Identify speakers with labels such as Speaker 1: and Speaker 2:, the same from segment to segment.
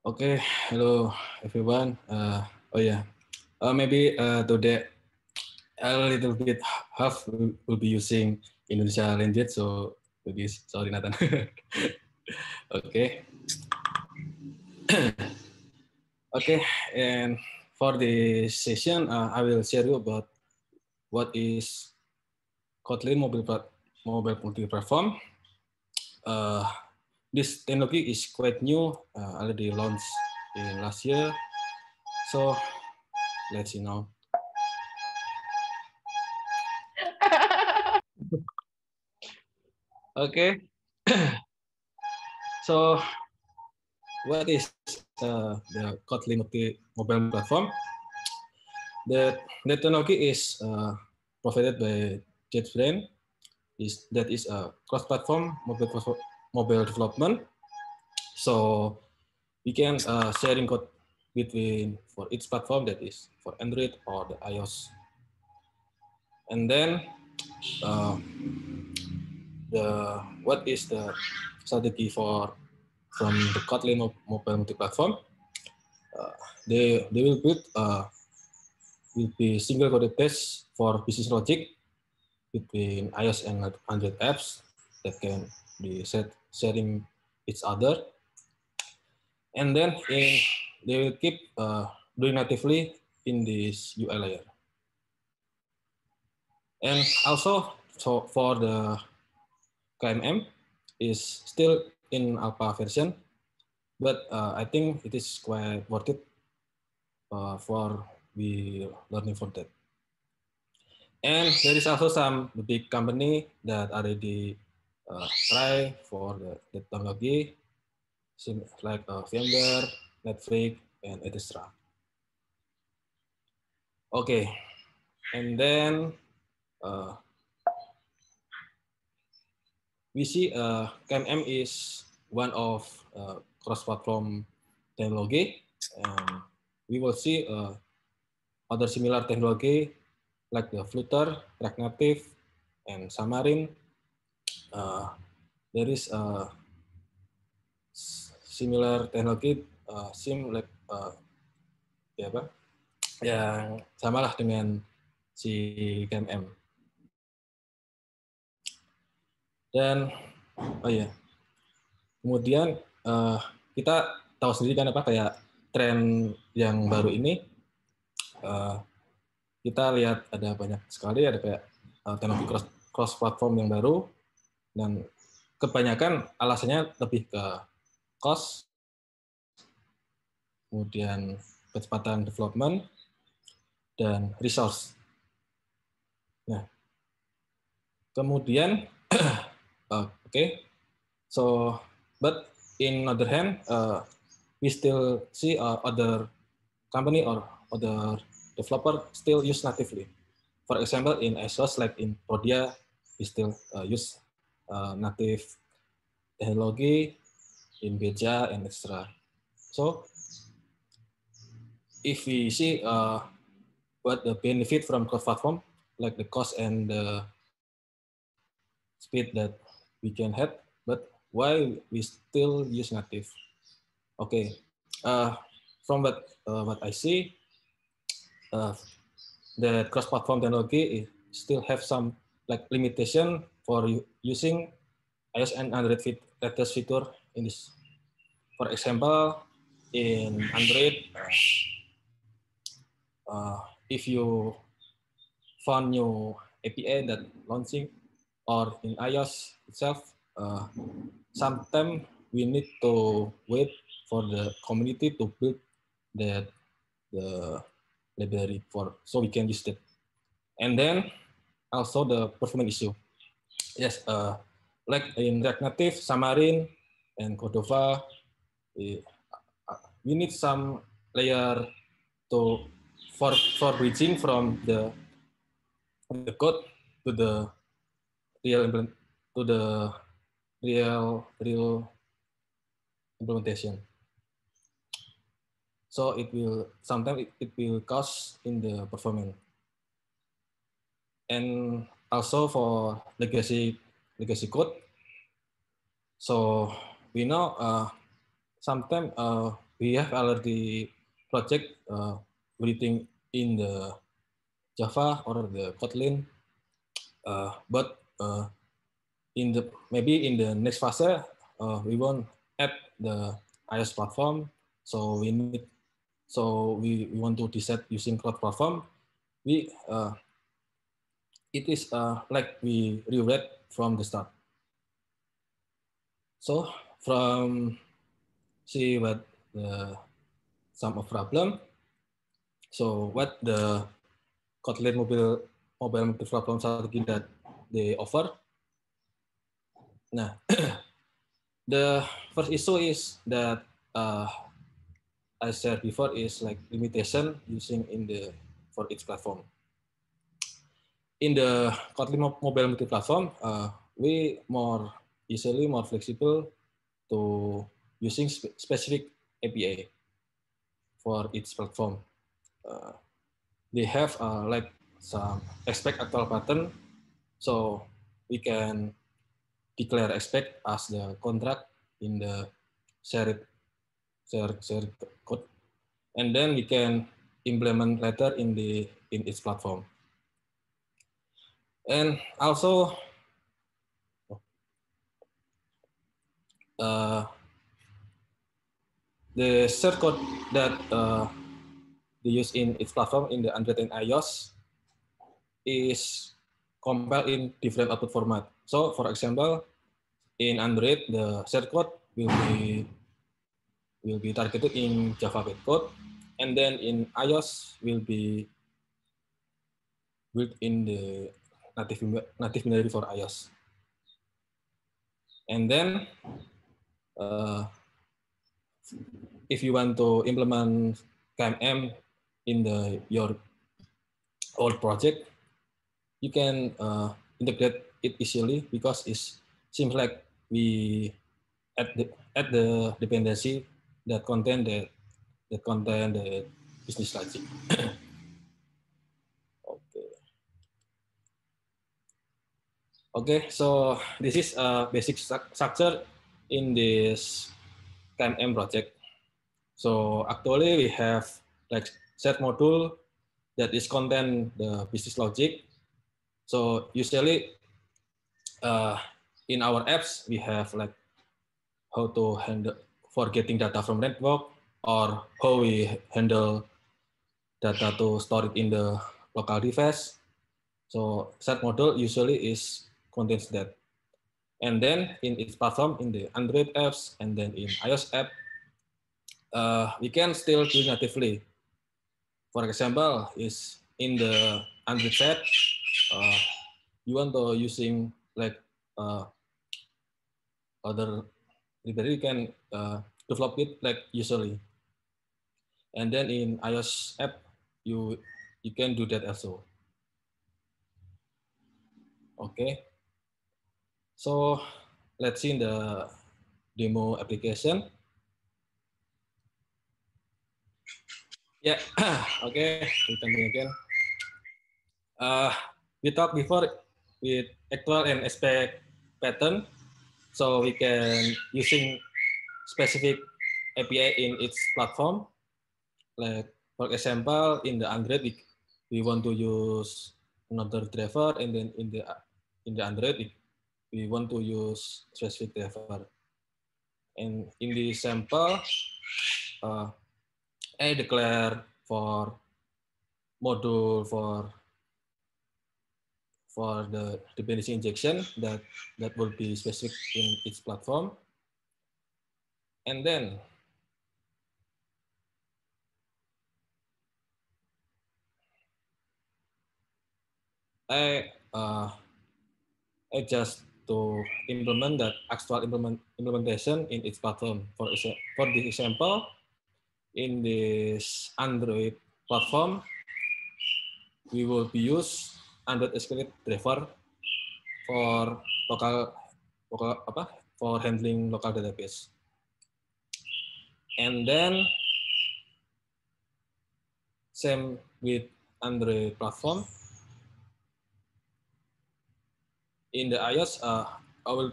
Speaker 1: Okay, hello everyone. Oh yeah, maybe today a little bit half will be using Indonesia language, so maybe sorry Nathan. Okay, okay, and for the session, I will share you about what is Kotlin mobile multi-platform. Uh, this technology is quite new, already launched in last year. So let's see now. Okay. So what is the Kotlin mobile platform? The technology is provided by JetBrains. That is a cross-platform mobile development. So we can sharing code between for each platform, that is for Android or the iOS. And then what is the strategy from the Kotlin mobile multi-platform? They will build will be single coded test for business logic between iOS and Android apps that can be sharing each other. And then they will keep doing natively in this UI layer. And also, so for the KMM is still in alpha version, but I think it is quite worth it for we learning for that. And there is also some big company that already try for the technology, like VMware, Netflix, and etc. Okay, and then we see KMM is one of cross-platform technology, and we will see other similar technology like the Flutter, React Native, and Xamarin. There is a similar teknologi like ya apa yang samalah dengan si KMM. Dan oh ya, kemudian kita tahu sendiri kan apa kayak tren yang baru ini kita lihat ada banyak sekali ada kayak teknologi cross platform yang baru, dan kebanyakan alasannya lebih ke cost, kemudian kecepatan development, dan resource. Nah, kemudian okay, so but in other hand, we still see other company or other developer still use natively. For example, in ASOS, like in Podia, we still use native technology in Beja and etc. So if we see what the benefit from cross-platform, like the cost and the speed that we can have, but why we still use native? Okay, from what I see, the cross-platform technology still have some like limitation for using iOS and Android latest feature in this. For example, in Android, if you found new API that launching, or in iOS itself, sometimes we need to wait for the community to build the library for so we can use it. And then also the performance issue. Yes, like in React Native, Xamarin, and Cordova, we need some layer to for bridging from the code to the real to the real implementation. So it will sometimes it will cost in the performance. And also for legacy code. So we know sometimes we have already project written in the Java or the Kotlin, but maybe in the next phase we won't add the iOS platform, so we want to decide using cloud platform. It is like we rewrite from the start. So from see what some of problem. So what the Kotlin mobile platform strategy that they offer. Nah, the first issue is that I said before is like limitation using for each platform. In the Kotlin mobile multi-platform, we more flexible to using specific API for each platform. They have like some expect actual pattern, so we can declare expect as the contract in the shared code, and then we can implement later in each platform. And also the shared code that they use in each platform in the Android and iOS is compiled in different output format. So for example, in Android, the shared code will be targeted in Java bytecode, and then in iOS will be built in the native binary for iOS. And then if you want to implement KMM in your old project, you can integrate it easily because it seems like we add the dependency that contain the business logic. Okay, so this is a basic structure in this KMM project. So actually we have like set module that is contain the business logic. So usually in our apps we have like how to handle for getting data from network, or how we handle data to store it in the local device. So set module usually contains that. And then in its platform, in the Android apps and then in iOS app, we can still do natively. For example, is in the Android set, you want to using like other library, you can develop it like usually. And then in iOS app, you can do that also. Okay. So let's see in the demo application. Yeah. Okay. We continue again. We talked before with actual and expect pattern, so we can using specific API in each platform. Like for example, in the Android, we want to use another driver, and then in the Android, we want to use specific driver. And in the sample, I declare for module for the dependency injection that will be specific in each platform. And then I just to implement that actual implementation in each platform. For this example, in this Android platform, we will be use Android SQL driver for for handling local database. And then same with Android platform. In the iOS, I will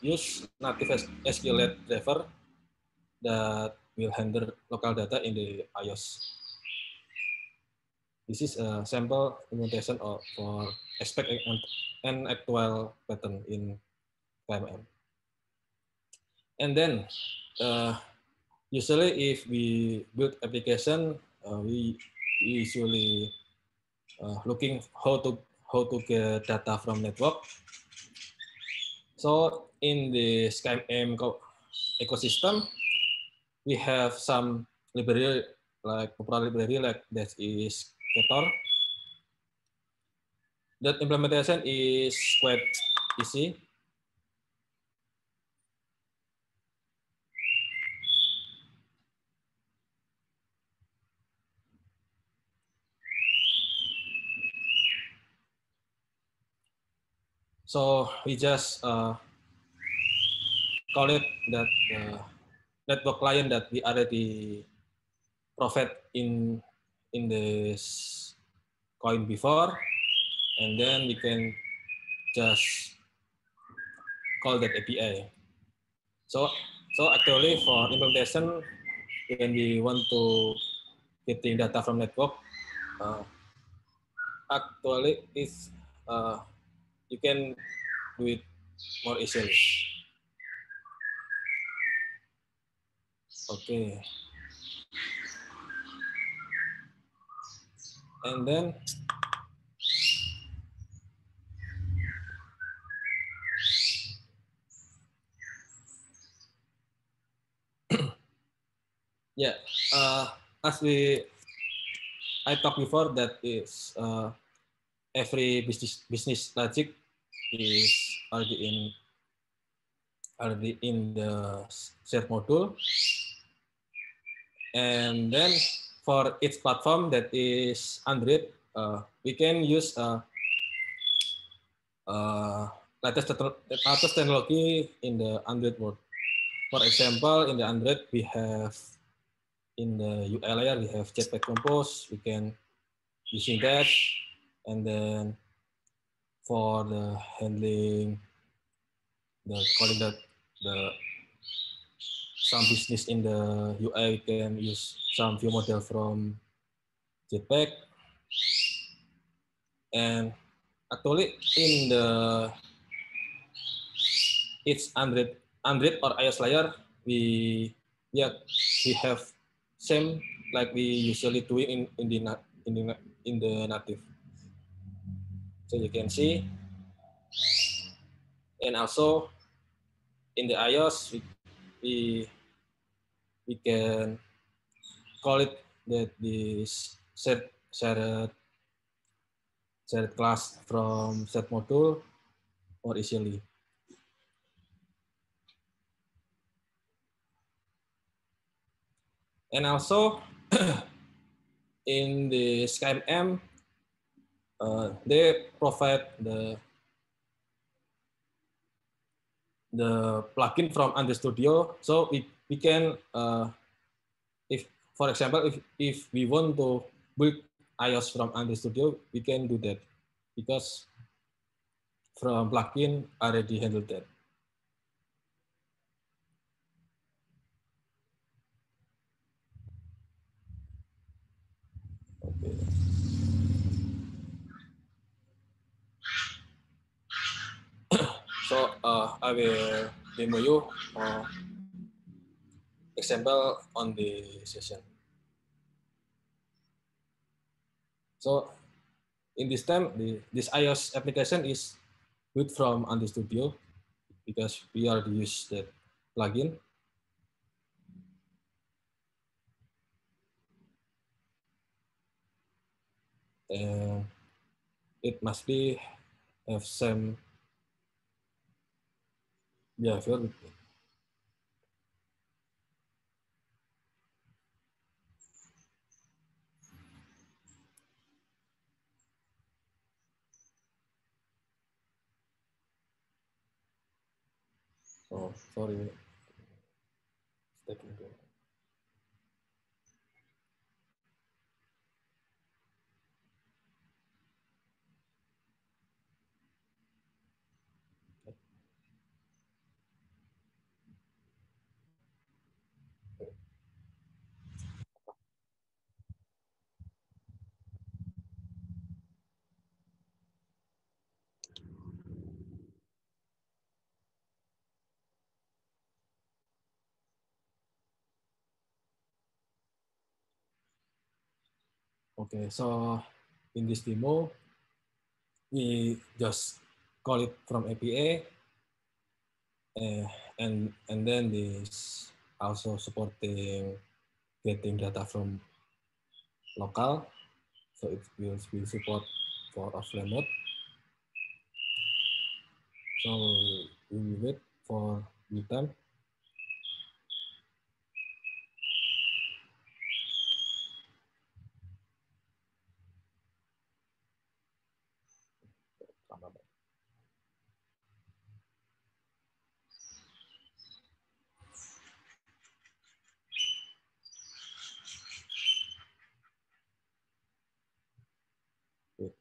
Speaker 1: use native SQLite driver that will handle local data in the iOS. This is a sample implementation for expect and actual pattern in KMM. And then usually if we build application, we usually looking how to get data from network. So in the SkyM ecosystem, we have some library like popular library like that is Ketor. That implementation is quite easy. So we just call it that network client that we already provide in this coin before, and then we can just call that API. So actually for implementation, when we want to getting data from network, actually is you can do it more easily. Okay. And then yeah, as I talked before, that is every business logic is already in the shared module, and then for each platform that is Android, we can use latest technology in the Android mode. For example, in the Android we have in the UI layer we have Jetpack Compose. We can using that, and then for the handling the calling that the some business in the UI, we can use some view model from Jetpack. And actually in the it's Android or iOS layer, we have same like we usually do in the native. So you can see, and also in the iOS we we can call it that this shared class from set module more easily. And also in the SkyM, they provide the plugin from Android Studio, so we can if for example if we want to build iOS from Android Studio, we can do that because from plugin already handled that. Okay. So I will demo you example on the session. So in this time, this iOS application is built from Android Studio because we already use that plugin. And it must be have same behavior. Oh, sorry. It's taking too long. Okay, so in this demo, we just call it from API, and then this also supporting getting data from local, so it will support for offline mode. So we will wait for the time. Wait.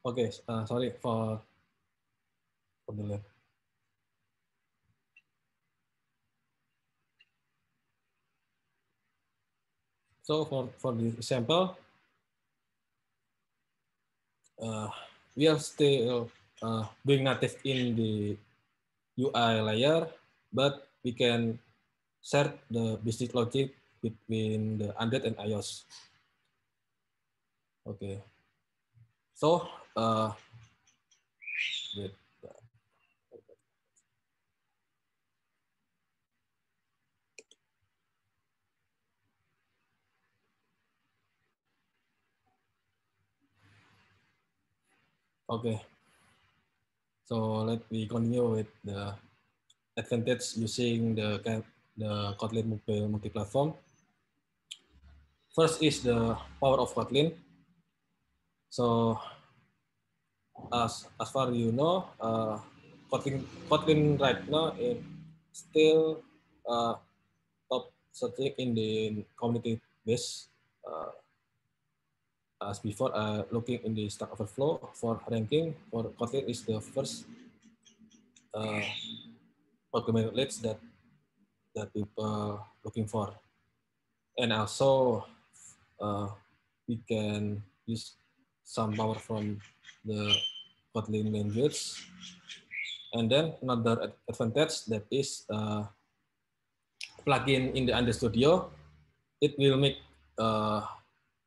Speaker 1: Okay, sorry for the delay. So for the example, we are still being native in the UI layer, but we can share the business logic between the Android and iOS. Okay. So wait. Okay. So let me continue with the advantage using the Kotlin mobile multi-platform. First is the power of Kotlin. So as far you know, Kotlin right now is still top searching in the community base. As before, looking in the Stack Overflow for ranking, for Kotlin is the first programming language that people looking for, and also we can use some power from the Kotlin language. And then another advantage that is plugin in the Android Studio, it will make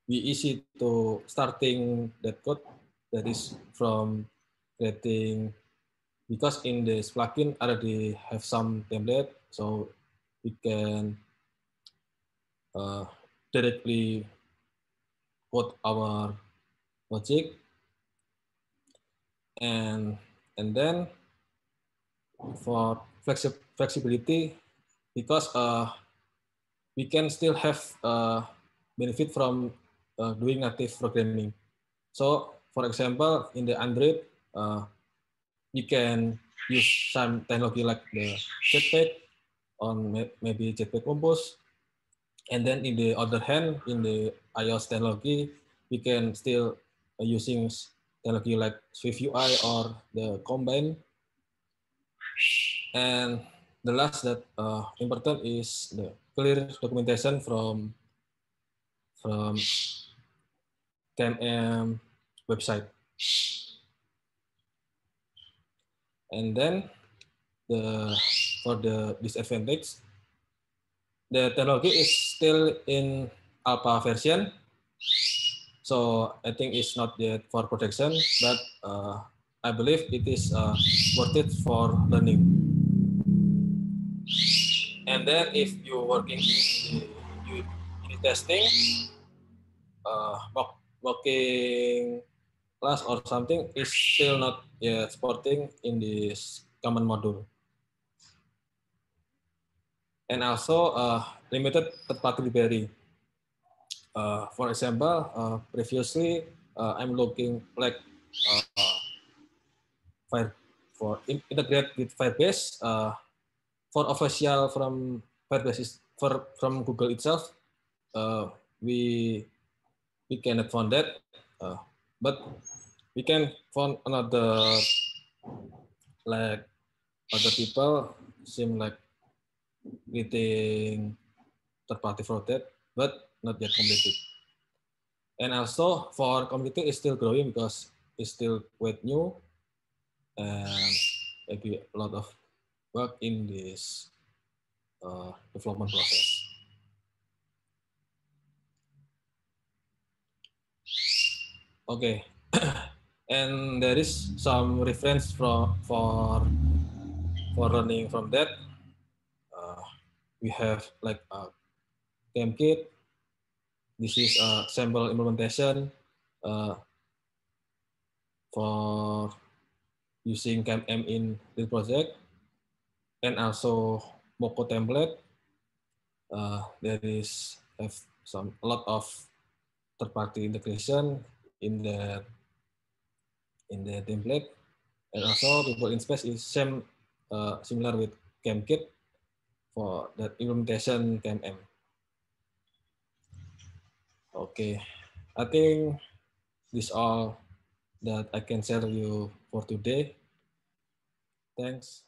Speaker 1: be easy to starting that code that is from creating, because in this plugin already have some template, so we can directly code our logic, and then for flexibility, because we can still have benefit from doing native programming. So for example, in the Android, you can use some technology like the Jetpack on maybe Jetpack Compose, and then in the other hand, in the iOS technology, we can still using technology like Swift UI or the Combine. And the last that important is the clear documentation from KMM website. And then for the disadvantage, the technology is still in alpha version, so I think it's not yet for protection, but I believe it is worth it for learning. And then if you're working in unit testing, working class or something is still not yet supporting in this common module. And also limited third-party library. For example, previously I'm looking like Fire for integrate with Firebase. For official from Firebase is from Google itself, we cannot find that, but we can find another, like other people seem like getting third party for that, but not yet completed. And also for community is still growing because it's still quite new. and maybe a lot of work in this development process. Okay, and there is some reference for running from that. We have like a CamKit. This is a sample implementation for using CamM in the project, and also Moco template. There is a lot of third-party integration in the template, and also Google Inspace is similar with CamKit for that implementation CamM. Okay, I think this all that I can share you for today. Thanks.